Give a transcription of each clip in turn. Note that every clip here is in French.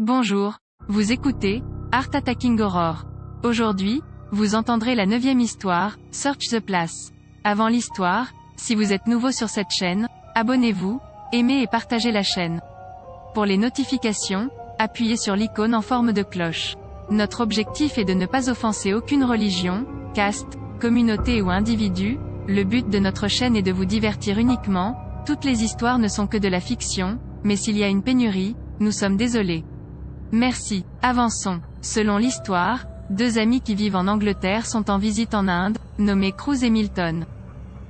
Bonjour, vous écoutez Art Attacking Aurore. Aujourd'hui, vous entendrez la 9e histoire, Search the Place. Avant l'histoire, si vous êtes nouveau sur cette chaîne, abonnez-vous, aimez et partagez la chaîne. Pour les notifications, appuyez sur l'icône en forme de cloche. Notre objectif est de ne pas offenser aucune religion, caste, communauté ou individu. Le but de notre chaîne est de vous divertir uniquement. Toutes les histoires ne sont que de la fiction, mais s'il y a une pénurie, nous sommes désolés. Merci. Avançons. Selon l'histoire, deux amis qui vivent en Angleterre sont en visite en Inde, nommés Cruz et Milton.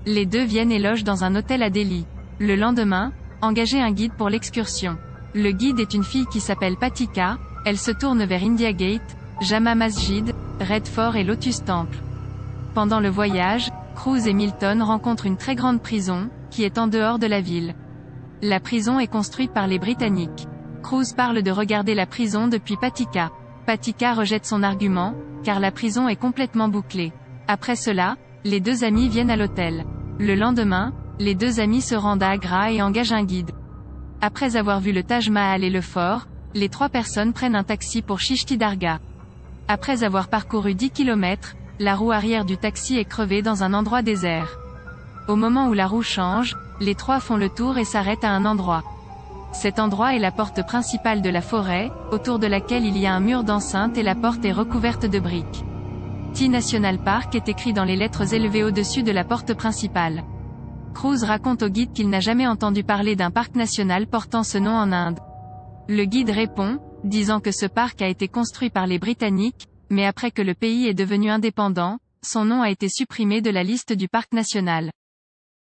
Les deux viennent et logent dans un hôtel à Delhi. Le lendemain, engagez un guide pour l'excursion. Le guide est une fille qui s'appelle Patika. Elle se tourne vers India Gate, Jama Masjid, Red Fort et Lotus Temple. Pendant le voyage, Cruz et Milton rencontrent une très grande prison, qui est en dehors de la ville. La prison est construite par les Britanniques. Cruz parle de regarder la prison depuis Patika. Patika rejette son argument, car la prison est complètement bouclée. Après cela, les deux amis viennent à l'hôtel. Le lendemain, les deux amis se rendent à Agra et engagent un guide. Après avoir vu le Taj Mahal et le fort, les trois personnes prennent un taxi pour Chishti Dargah. Après avoir parcouru 10 km, la roue arrière du taxi est crevée dans un endroit désert. Au moment où la roue change, les trois font le tour et s'arrêtent à un endroit. Cet endroit est la porte principale de la forêt, autour de laquelle il y a un mur d'enceinte et la porte est recouverte de briques. T National Park est écrit dans les lettres élevées au-dessus de la porte principale. Cruz raconte au guide qu'il n'a jamais entendu parler d'un parc national portant ce nom en Inde. Le guide répond, disant que ce parc a été construit par les Britanniques, mais après que le pays est devenu indépendant, son nom a été supprimé de la liste du parc national.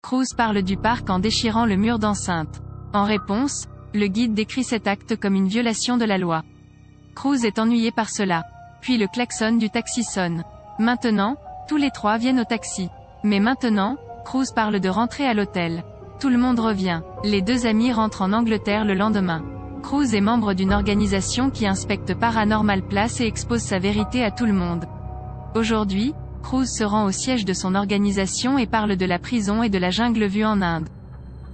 Cruz parle du parc en déchirant le mur d'enceinte. En réponse, le guide décrit cet acte comme une violation de la loi. Cruz est ennuyé par cela. Puis le klaxon du taxi sonne. Maintenant, tous les trois viennent au taxi. Mais maintenant, Cruz parle de rentrer à l'hôtel. Tout le monde revient. Les deux amis rentrent en Angleterre le lendemain. Cruz est membre d'une organisation qui inspecte Paranormal Place et expose sa vérité à tout le monde. Aujourd'hui, Cruz se rend au siège de son organisation et parle de la prison et de la jungle vue en Inde.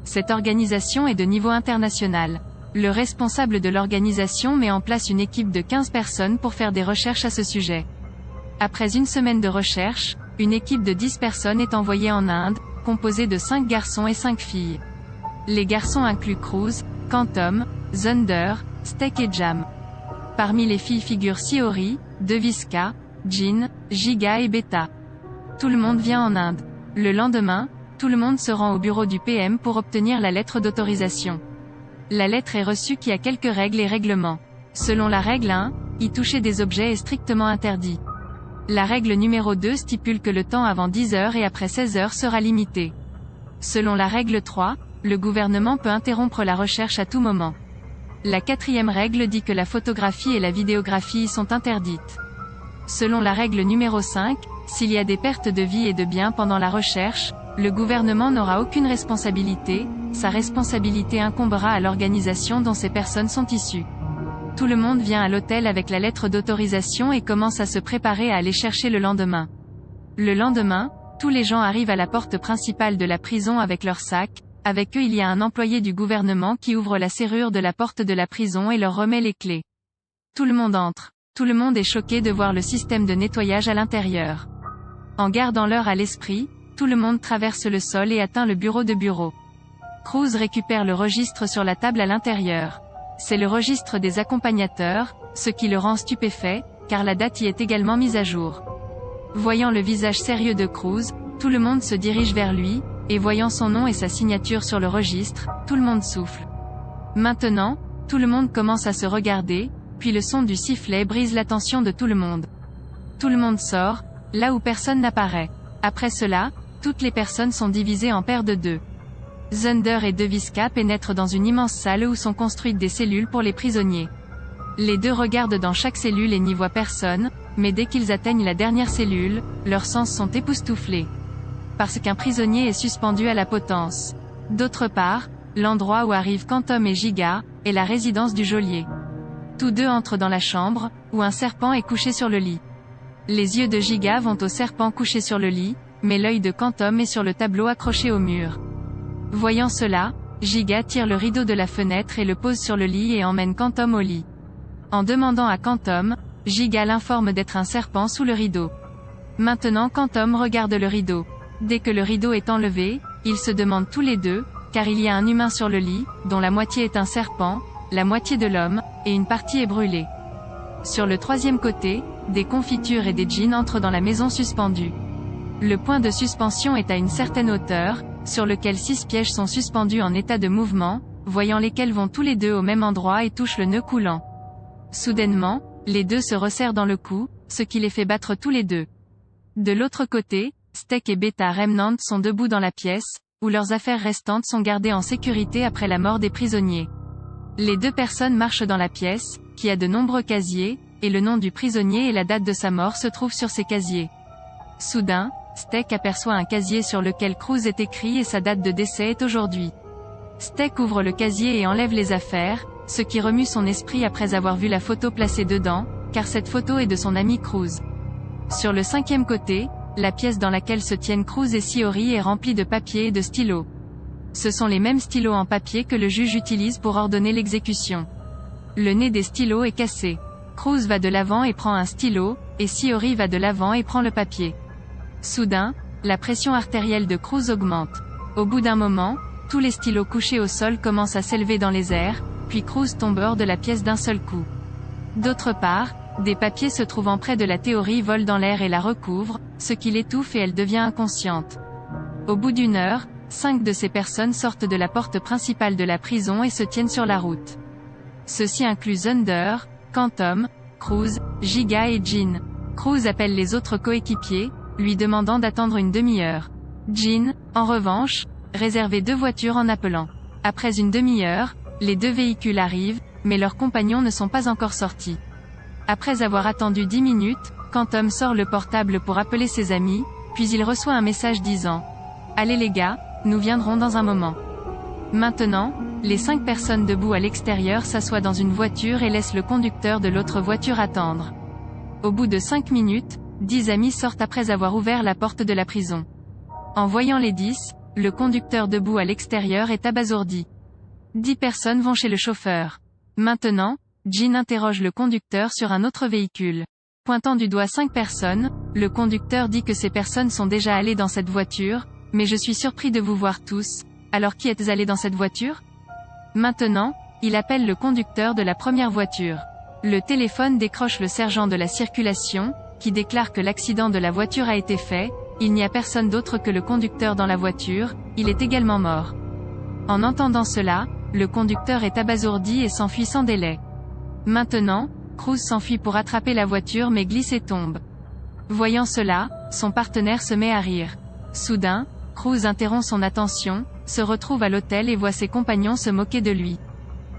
Cette organisation est de niveau international. Le responsable de l'organisation met en place une équipe de 15 personnes pour faire des recherches à ce sujet. Après une semaine de recherche, une équipe de 10 personnes est envoyée en Inde, composée de 5 garçons et 5 filles. Les garçons incluent Cruz, Quantum, Thunder, Steak et Jam. Parmi les filles figurent Siori, Deviska, Jean, Giga et Beta. Tout le monde vient en Inde. Le lendemain, tout le monde se rend au bureau du PM pour obtenir la lettre d'autorisation. La lettre est reçue qui a quelques règles et règlements. Selon la règle 1, y toucher des objets est strictement interdit. La règle numéro 2 stipule que le temps avant 10 heures et après 16 heures sera limité. Selon la règle 3, le gouvernement peut interrompre la recherche à tout moment. La 4e règle dit que la photographie et la vidéographie sont interdites. Selon la règle numéro 5, s'il y a des pertes de vie et de biens pendant la recherche, le gouvernement n'aura aucune responsabilité, sa responsabilité incombera à l'organisation dont ces personnes sont issues. Tout le monde vient à l'hôtel avec la lettre d'autorisation et commence à se préparer à aller chercher le lendemain. Le lendemain, tous les gens arrivent à la porte principale de la prison avec leurs sacs. Avec eux il y a un employé du gouvernement qui ouvre la serrure de la porte de la prison et leur remet les clés. Tout le monde entre. Tout le monde est choqué de voir le système de nettoyage à l'intérieur. En gardant l'heure à l'esprit, tout le monde traverse le sol et atteint le bureau de bureau. Cruz récupère le registre sur la table à l'intérieur. C'est le registre des accompagnateurs, ce qui le rend stupéfait, car la date y est également mise à jour. Voyant le visage sérieux de Cruz, tout le monde se dirige vers lui, et voyant son nom et sa signature sur le registre, tout le monde souffle. Maintenant, tout le monde commence à se regarder, puis le son du sifflet brise l'attention de tout le monde. Tout le monde sort, là où personne n'apparaît. Après cela, toutes les personnes sont divisées en paires de 2. Thunder et Deviska pénètrent dans une immense salle où sont construites des cellules pour les prisonniers. Les deux regardent dans chaque cellule et n'y voient personne, mais dès qu'ils atteignent la dernière cellule, leurs sens sont époustouflés. Parce qu'un prisonnier est suspendu à la potence. D'autre part, l'endroit où arrivent Quantum et Giga, est la résidence du geôlier. Tous deux entrent dans la chambre, où un serpent est couché sur le lit. Les yeux de Giga vont au serpent couché sur le lit, mais l'œil de Quantum est sur le tableau accroché au mur. Voyant cela, Giga tire le rideau de la fenêtre et le pose sur le lit et emmène Quantum au lit. En demandant à Quantum, Giga l'informe d'être un serpent sous le rideau. Maintenant Quantum regarde le rideau. Dès que le rideau est enlevé, ils se demandent tous les deux, car il y a un humain sur le lit, dont la moitié est un serpent, la moitié de l'homme, et une partie est brûlée. Sur le troisième côté, des confitures et des djinns entrent dans la maison suspendue. Le point de suspension est à une certaine hauteur, sur lequel 6 pièges sont suspendus en état de mouvement, voyant lesquels vont tous les deux au même endroit et touchent le nœud coulant. Soudainement, les deux se resserrent dans le cou, ce qui les fait battre tous les deux. De l'autre côté, Steak et Beta Remnant sont debout dans la pièce, où leurs affaires restantes sont gardées en sécurité après la mort des prisonniers. Les deux personnes marchent dans la pièce, qui a de nombreux casiers, et le nom du prisonnier et la date de sa mort se trouvent sur ces casiers. Soudain, Steak aperçoit un casier sur lequel Cruz est écrit et sa date de décès est aujourd'hui. Steak ouvre le casier et enlève les affaires, ce qui remue son esprit après avoir vu la photo placée dedans, car cette photo est de son ami Cruz. Sur le 5e côté, la pièce dans laquelle se tiennent Cruz et Shiori est remplie de papier et de stylos. Ce sont les mêmes stylos en papier que le juge utilise pour ordonner l'exécution. Le nez des stylos est cassé. Cruz va de l'avant et prend un stylo, et Shiori va de l'avant et prend le papier. Soudain, la pression artérielle de Cruz augmente. Au bout d'un moment, tous les stylos couchés au sol commencent à s'élever dans les airs, puis Cruz tombe hors de la pièce d'un seul coup. D'autre part, des papiers se trouvant près de la théorie volent dans l'air et la recouvrent, ce qui l'étouffe et elle devient inconsciente. Au bout d'une heure, 5 de ces personnes sortent de la porte principale de la prison et se tiennent sur la route. Ceci inclut Thunder, Quantum, Cruz, Giga et Jin. Cruz appelle les autres coéquipiers, lui demandant d'attendre une demi-heure. Jin, en revanche, réservait 2 voitures en appelant. Après une demi-heure, les 2 véhicules arrivent, mais leurs compagnons ne sont pas encore sortis. Après avoir attendu 10 minutes, Quantum sort le portable pour appeler ses amis, puis il reçoit un message disant « Allez les gars, nous viendrons dans un moment ». Maintenant, les 5 personnes debout à l'extérieur s'assoient dans une voiture et laissent le conducteur de l'autre voiture attendre. Au bout de 5 minutes, 10 amis sortent après avoir ouvert la porte de la prison. En voyant les 10, le conducteur debout à l'extérieur est abasourdi. 10 personnes vont chez le chauffeur. Maintenant, Jin interroge le conducteur sur un autre véhicule. Pointant du doigt 5 personnes, le conducteur dit que ces personnes sont déjà allées dans cette voiture, mais je suis surpris de vous voir tous, alors qui êtes allés dans cette voiture? Maintenant, il appelle le conducteur de la première voiture. Le téléphone décroche le sergent de la circulation, qui déclare que l'accident de la voiture a été fait, il n'y a personne d'autre que le conducteur dans la voiture, il est également mort. En entendant cela, le conducteur est abasourdi et s'enfuit sans délai. Maintenant, Cruz s'enfuit pour attraper la voiture mais glisse et tombe. Voyant cela, son partenaire se met à rire. Soudain, Cruz interrompt son attention, se retrouve à l'hôtel et voit ses compagnons se moquer de lui.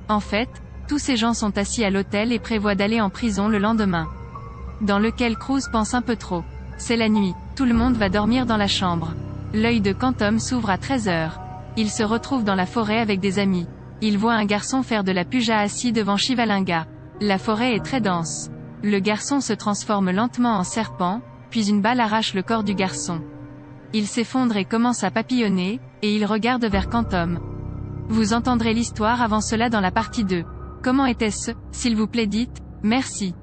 En fait, tous ces gens sont assis à l'hôtel et prévoient d'aller en prison le lendemain. Dans lequel Cruz pense un peu trop. C'est la nuit, tout le monde va dormir dans la chambre. L'œil de Quantum s'ouvre à 13h. Il se retrouve dans la forêt avec des amis. Il voit un garçon faire de la puja assis devant Shivalinga. La forêt est très dense. Le garçon se transforme lentement en serpent, puis une balle arrache le corps du garçon. Il s'effondre et commence à papillonner, et il regarde vers Quantum. Vous entendrez l'histoire avant cela dans la partie 2. Comment était-ce, s'il vous plaît dites, merci.